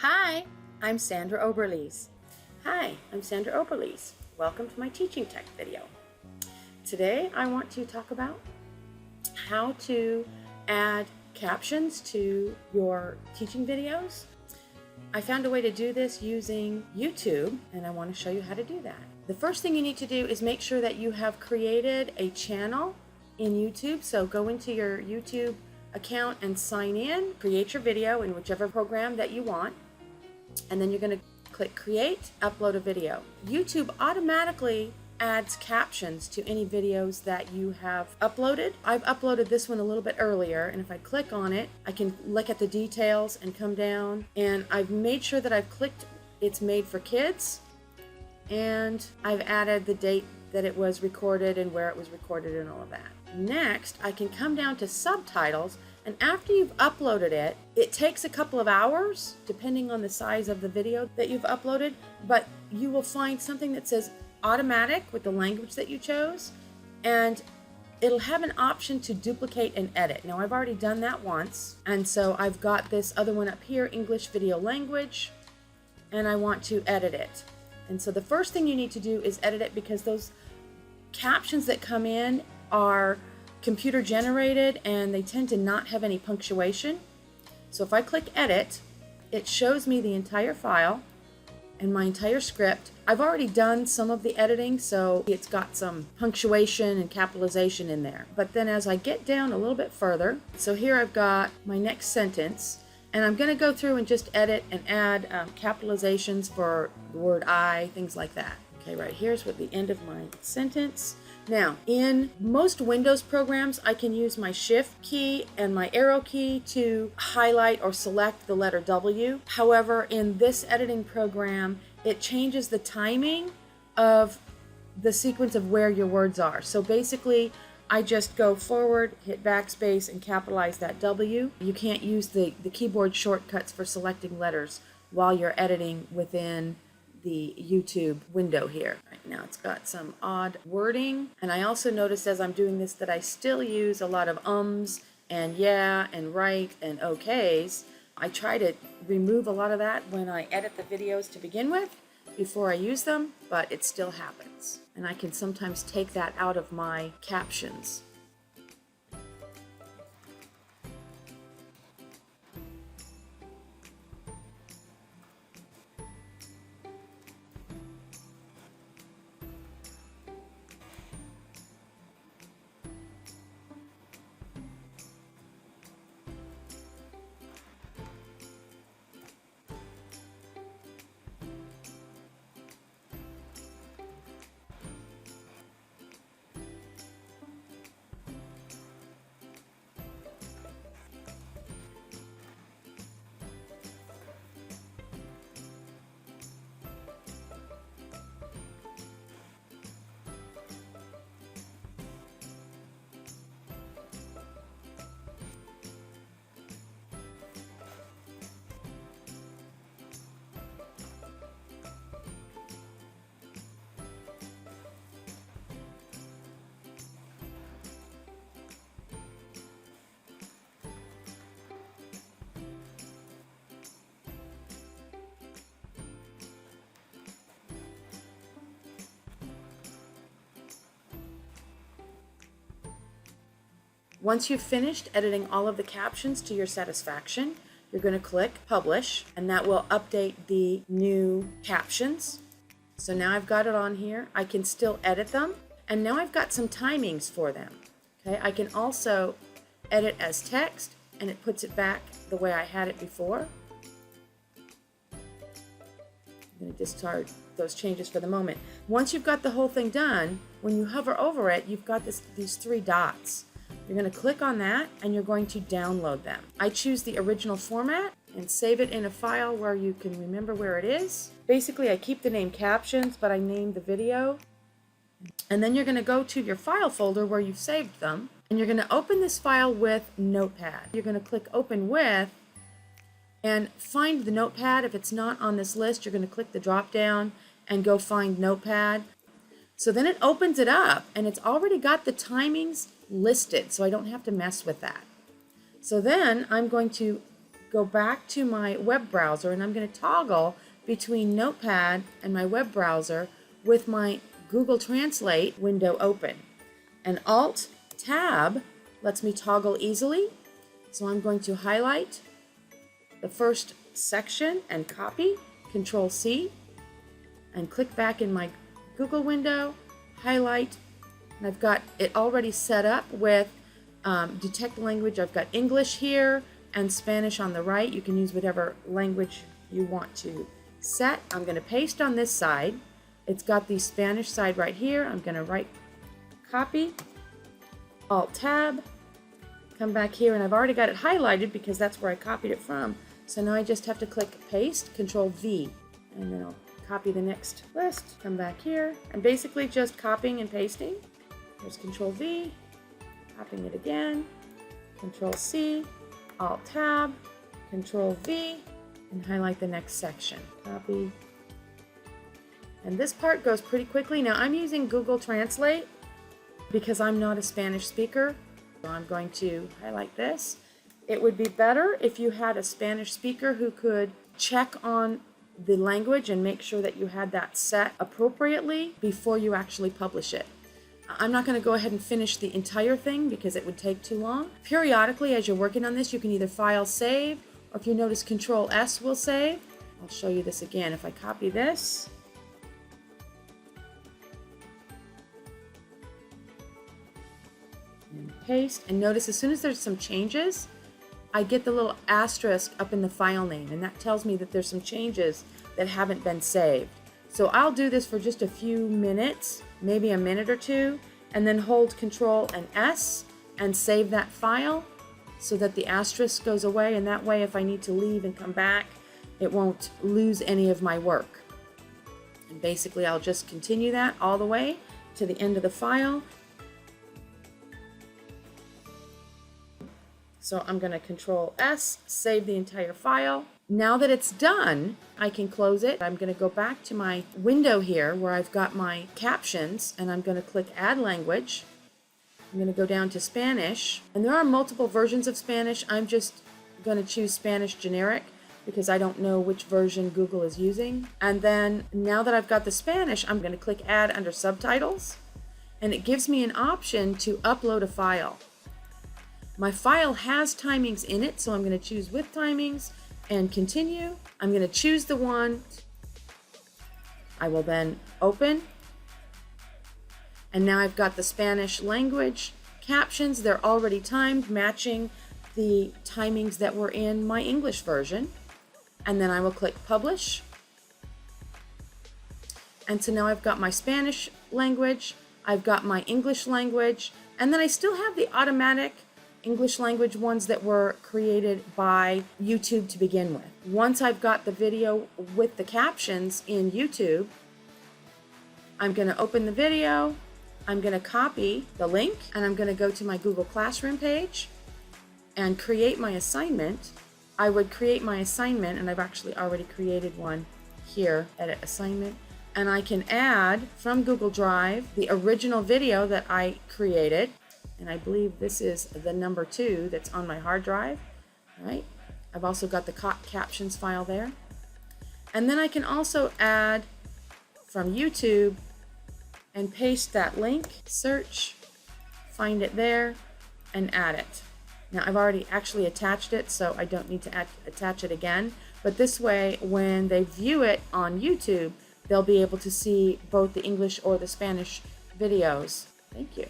Hi, I'm Sandra Oberlies. Welcome to my teaching tech video. Today I want to talk about how to add captions to your teaching videos. I found a way to do this using YouTube, and I want to show you how to do that. The first thing you need to do is make sure that you have created a channel in YouTube. So go into your YouTube account and sign in, create your video in whichever program that you want, and then you're going to click Create, Upload a Video. YouTube automatically adds captions to any videos that you have uploaded. I've uploaded this one a little bit earlier, and if I click on it, I can look at the details and come down, and I've made sure that I've clicked it's made for kids, and I've added the date that it was recorded and where it was recorded and all of that. Next, I can come down to subtitles, and after you've uploaded it, it takes a couple of hours depending on the size of the video that you've uploaded, but you will find something that says automatic with the language that you chose, and it'll have an option to duplicate and edit. Now I've already done that once, and so I've got this other one up here, English video language, and I want to edit it. And so the first thing you need to do is edit it, because those captions that come in are computer generated and they tend to not have any punctuation. So if I click edit, it shows me the entire file and my entire script. I've already done some of the editing, so it's got some punctuation and capitalization in there. But then as I get down a little bit further, so here I've got my next sentence, and I'm going to go through and just edit and add capitalizations for the word I, things like that. Okay, right here's what the end of my sentence. Now, in most Windows programs, I can use my Shift key and my arrow key to highlight or select the letter W. However, in this editing program, it changes the timing of the sequence of where your words are. So basically, I just go forward, hit backspace, and capitalize that W. You can't use the keyboard shortcuts for selecting letters while you're editing within the YouTube window here. Right now it's got some odd wording, and I also noticed as I'm doing this that I still use a lot of ums and yeah and right and okays. I try to remove a lot of that when I edit the videos to begin with before I use them, but it still happens, and I can sometimes take that out of my captions. Once you've finished editing all of the captions to your satisfaction, you're going to click Publish, and that will update the new captions. So now I've got it on here. I can still edit them, and now I've got some timings for them. Okay, I can also edit as text, and it puts it back the way I had it before. I'm going to discard those changes for the moment. Once you've got the whole thing done, when you hover over it, you've got these three dots. You're going to click on that, and you're going to download them. I choose the original format and save it in a file where you can remember where it is. Basically, I keep the name Captions, but I named the video. And then you're going to go to your file folder where you've saved them, and you're going to open this file with Notepad. You're going to click Open With and find the Notepad. If it's not on this list, you're going to click the drop down and go find Notepad. So then it opens it up, and it's already got the timings listed, so I don't have to mess with that. So then I'm going to go back to my web browser, and I'm going to toggle between Notepad and my web browser with my Google Translate window open. And Alt-Tab lets me toggle easily. So I'm going to highlight the first section and copy, Control-C, and click back in my Google window, highlight, and I've got it already set up with detect language. I've got English here and Spanish on the right. You can use whatever language you want to set. I'm going to paste on this side. It's got the Spanish side right here. I'm going to right copy, Alt-Tab, come back here, and I've already got it highlighted because that's where I copied it from. So now I just have to click Paste, Control-V, and then I'll copy the next list, come back here, and basically just copying and pasting. There's Control-V, copying it again, Control-C, Alt-Tab, Control-V, and highlight the next section. Copy. And this part goes pretty quickly. Now I'm using Google Translate because I'm not a Spanish speaker. So I'm going to highlight this. It would be better if you had a Spanish speaker who could check on the language and make sure that you had that set appropriately before you actually publish it. I'm not going to go ahead and finish the entire thing because it would take too long. Periodically, as you're working on this, you can either file save, or if you notice Control-S will save. I'll show you this again. If I copy this, and paste, and notice as soon as there's some changes, I get the little asterisk up in the file name, and that tells me that there's some changes that haven't been saved. So I'll do this for just a few minutes, maybe a minute or two, and then hold Control and S and save that file so that the asterisk goes away, and that way if I need to leave and come back, it won't lose any of my work. And basically I'll just continue that all the way to the end of the file. So I'm going to Control-S, save the entire file. Now that it's done, I can close it. I'm going to go back to my window here where I've got my captions, and I'm going to click Add Language. I'm going to go down to Spanish, and there are multiple versions of Spanish. I'm just going to choose Spanish Generic because I don't know which version Google is using. And then now that I've got the Spanish, I'm going to click Add under Subtitles, and it gives me an option to upload a file. My file has timings in it, so I'm going to choose with timings and continue. I'm going to choose the one. I will then open. And now I've got the Spanish language captions. They're already timed, matching the timings that were in my English version. And then I will click Publish. And so now I've got my Spanish language, I've got my English language, and then I still have the automatic English language ones that were created by YouTube to begin with. Once I've got the video with the captions in YouTube, I'm going to open the video, I'm going to copy the link, and I'm going to go to my Google Classroom page and create my assignment. I would create my assignment, and I've actually already created one here, Edit Assignment, and I can add from Google Drive the original video that I created. And I believe this is the number 2 that's on my hard drive, right? I've also got the captions file there. And then I can also add from YouTube and paste that link, search, find it there, and add it. Now I've already actually attached it, so I don't need to attach it again. But this way, when they view it on YouTube, they'll be able to see both the English or the Spanish videos. Thank you.